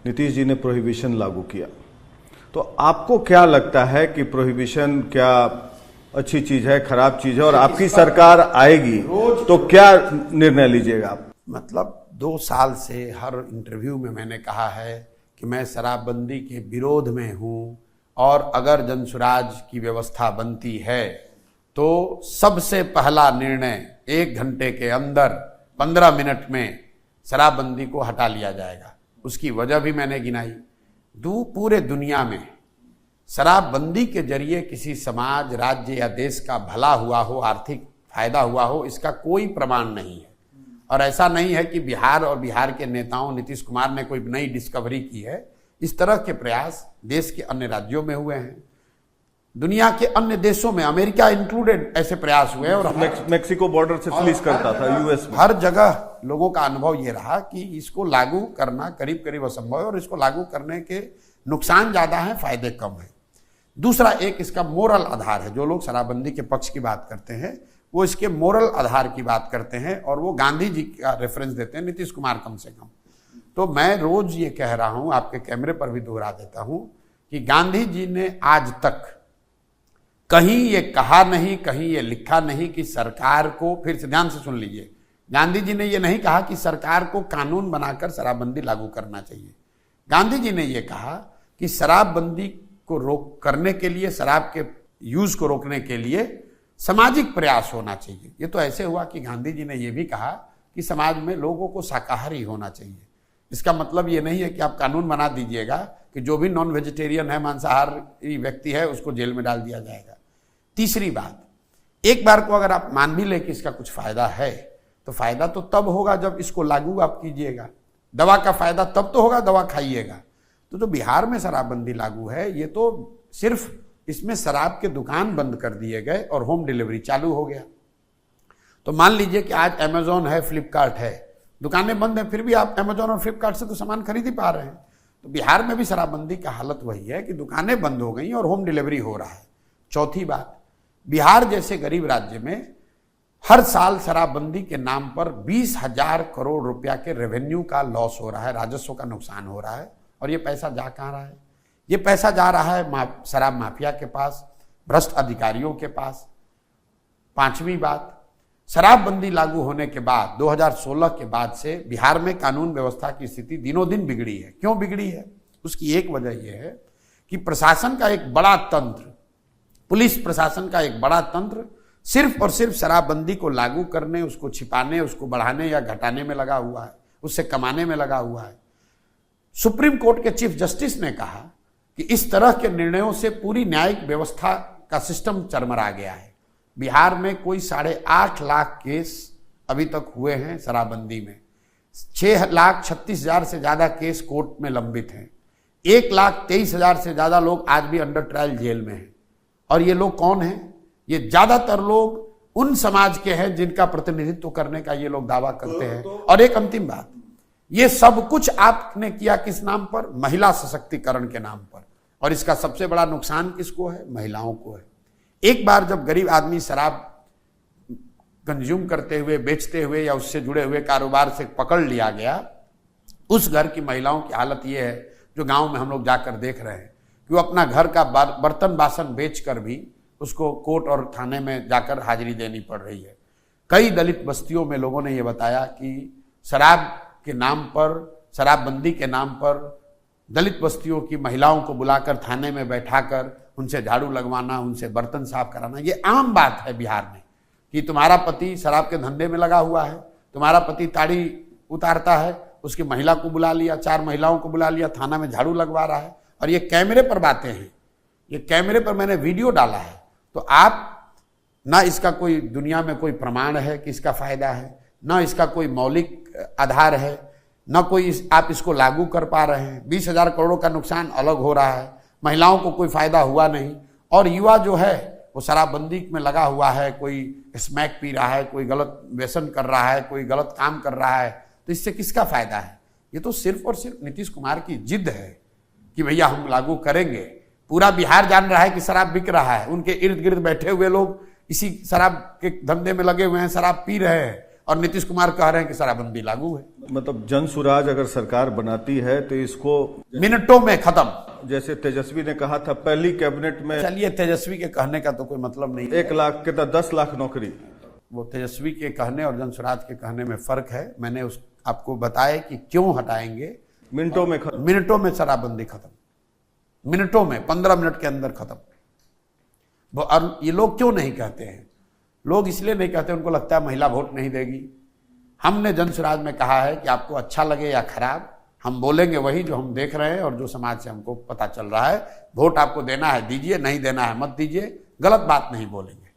नीतीश जी ने प्रोहिबिशन लागू किया, तो आपको क्या लगता है कि प्रोहिबिशन क्या अच्छी चीज है, खराब चीज है, और आपकी सरकार आएगी तो क्या निर्णय लीजिएगा आप? मतलब 2 साल से हर इंटरव्यू में मैंने कहा है कि मैं शराबबंदी के विरोध में हूं, और अगर जनसुराज की व्यवस्था बनती है तो सबसे पहला निर्णय 1 घंटे के अंदर 15 मिनट में शराबबंदी को हटा लिया जाएगा। उसकी वजह भी मैंने गिनाई। पूरे दुनिया में शराबबंदी के जरिए किसी समाज, राज्य या देश का भला हुआ हो, आर्थिक फायदा हुआ हो, इसका कोई प्रमाण नहीं है। और ऐसा नहीं है कि बिहार और बिहार के नेताओं, नीतीश कुमार ने कोई नई डिस्कवरी की है। इस तरह के प्रयास देश के अन्य राज्यों में हुए हैं, दुनिया के अन्य देशों में, अमेरिका इंक्लूडेड, ऐसे प्रयास हुए हैं। और मेक्सिको बॉर्डर से पुलिस करता था, यूएस में। हर जगह लोगों का अनुभव ये रहा कि इसको लागू करना करीब करीब असंभव है, और इसको लागू करने के नुकसान ज्यादा हैं, फायदे कम हैं। दूसरा, एक इसका मोरल आधार है। जो लोग शराबबंदी के पक्ष की बात करते हैं वो इसके मोरल आधार की बात करते हैं, और वो गांधी जी का रेफरेंस देते हैं, नीतीश कुमार कम से कम। तो मैं रोज ये कह रहा हूं, आपके कैमरे पर भी दोहरा देता हूं, कि गांधी जी ने आज तक कहीं ये कहा नहीं, कहीं ये लिखा नहीं कि सरकार को, फिर से ध्यान से सुन लीजिए, गांधी जी ने ये नहीं कहा कि सरकार को कानून बनाकर शराबबंदी लागू करना चाहिए। गांधी जी ने ये कहा कि शराबबंदी को रोक करने के लिए, शराब के यूज को रोकने के लिए सामाजिक प्रयास होना चाहिए। ये तो ऐसे हुआ कि गांधी जी ने यह भी कहा कि समाज में लोगों को शाकाहारी होना चाहिए। इसका मतलब ये नहीं है कि आप कानून बना दीजिएगा कि जो भी नॉन वेजिटेरियन है, मांसाहारी व्यक्ति है, उसको जेल में डाल दिया जाएगा। तीसरी बात, एक बार को अगर आप मान भी ले कि इसका कुछ फायदा है, तो फायदा तो तब होगा जब इसको लागू आप कीजिएगा। दवा का फायदा तब तो होगा, दवा खाइएगा। तो जो बिहार में शराबबंदी लागू है, ये तो सिर्फ इसमें शराब के दुकान बंद कर दिए गए और होम डिलीवरी चालू हो गया। तो मान लीजिए कि आज अमेजोन है, फ्लिपकार्ट है, दुकानें बंद हैं, फिर भी आप अमेजोन और फ्लिपकार्ट से तो सामान खरीद ही पा रहे हैं। तो बिहार में भी शराबबंदी का हालत वही है कि दुकानें बंद हो गई और होम डिलीवरी हो रहा है। चौथी बात, बिहार जैसे गरीब राज्य में हर साल शराबबंदी के नाम पर 20,000 करोड़ रुपया के रेवेन्यू का लॉस हो रहा है, राजस्व का नुकसान हो रहा है। और ये पैसा जा कहाँ रहा है? ये पैसा जा रहा है शराब माफिया के पास, भ्रष्ट अधिकारियों के पास। पांचवी बात, शराबबंदी लागू होने के बाद 2016 के बाद से बिहार में कानून व्यवस्था की स्थिति दिनों दिन बिगड़ी है। क्यों बिगड़ी है? उसकी एक वजह यह है कि प्रशासन का एक बड़ा तंत्र, पुलिस प्रशासन का एक बड़ा तंत्र सिर्फ और सिर्फ शराबबंदी को लागू करने, उसको छिपाने, उसको बढ़ाने या घटाने में लगा हुआ है, उससे कमाने में लगा हुआ है। सुप्रीम कोर्ट के चीफ जस्टिस ने कहा कि इस तरह के निर्णयों से पूरी न्यायिक व्यवस्था का सिस्टम चरमरा गया है। बिहार में कोई 8.5 लाख केस अभी तक हुए हैं शराबबंदी में। 6,36,000 से ज्यादा केस कोर्ट में लंबित हैं। 1,23,000 से ज्यादा लोग आज भी अंडर ट्रायल जेल में हैं। और ये लोग कौन हैं? ये ज्यादातर लोग उन समाज के हैं जिनका प्रतिनिधित्व करने का ये लोग दावा करते हैं। और एक अंतिम बात, ये सब कुछ आपने किया किस नाम पर? महिला सशक्तिकरण के नाम पर। और इसका सबसे बड़ा नुकसान किसको है? महिलाओं को है। एक बार जब गरीब आदमी शराब कंज्यूम करते हुए, बेचते हुए या उससे जुड़े हुए कारोबार से पकड़ लिया गया, उस घर की महिलाओं की हालत यह है, जो गांव में हम लोग जाकर देख रहे हैं, कि वो अपना घर का बर्तन बासन बेचकर भी उसको कोर्ट और थाने में जाकर हाजिरी देनी पड़ रही है। कई दलित बस्तियों में लोगों ने यह बताया कि शराब के नाम पर, शराबबंदी के नाम पर दलित बस्तियों की महिलाओं को बुलाकर थाने में बैठाकर उनसे झाड़ू लगवाना, उनसे बर्तन साफ कराना, ये आम बात है बिहार में। कि तुम्हारा पति शराब के धंधे में लगा हुआ है, तुम्हारा पति ताड़ी उतारता है, उसकी महिला को बुला लिया, 4 महिलाओं को बुला लिया, थाना में झाड़ू लगवा रहा है। और ये कैमरे पर बातें हैं, ये कैमरे पर मैंने वीडियो डाला है। तो आप ना, इसका कोई दुनिया में कोई प्रमाण है कि इसका फायदा है, ना इसका कोई मौलिक आधार है, न कोई आप इसको लागू कर पा रहे हैं। 20,000 करोड़ का नुकसान अलग हो रहा है, महिलाओं को कोई फायदा हुआ नहीं। और युवा जो है वो शराबबंदी में लगा हुआ है, कोई स्मैक पी रहा है, कोई गलत व्यसन कर रहा है, कोई गलत काम कर रहा है। तो इससे किसका फायदा है? ये तो सिर्फ और सिर्फ नीतीश कुमार की जिद है कि भैया हम लागू करेंगे। पूरा बिहार जान रहा है कि शराब बिक रहा है, उनके इर्द गिर्द बैठे हुए लोग इसी शराब के धंधे में लगे हुए हैं, शराब पी रहे हैं। और नीतीश कुमार कह रहे हैं कि शराबबंदी लागू है। मतलब जन सुराज अगर सरकार बनाती है तो इसको मिनटों में खत्म। जैसे तेजस्वी ने कहा था पहली कैबिनेट में, चलिए तेजस्वी के कहने का तो कोई मतलब नहीं। 1 लाख के 10 लाख नौकरी, वो तेजस्वी के कहने और जन सुराज के कहने में फर्क है। मैंने आपको बताया कि क्यों हटाएंगे। मिनटों में खत्म। मिनटों में शराबबंदी खत्म, मिनटों में, 15 मिनट के अंदर खत्म। और ये लोग क्यों नहीं कहते हैं? लोग इसलिए नहीं कहते, उनको लगता है महिला वोट नहीं देगी। हमने जन सुराज में कहा है कि आपको अच्छा लगे या खराब, हम बोलेंगे वही जो हम देख रहे हैं और जो समाज से हमको पता चल रहा है। वोट आपको देना है दीजिए, नहीं देना है मत दीजिए, गलत बात नहीं बोलेंगे।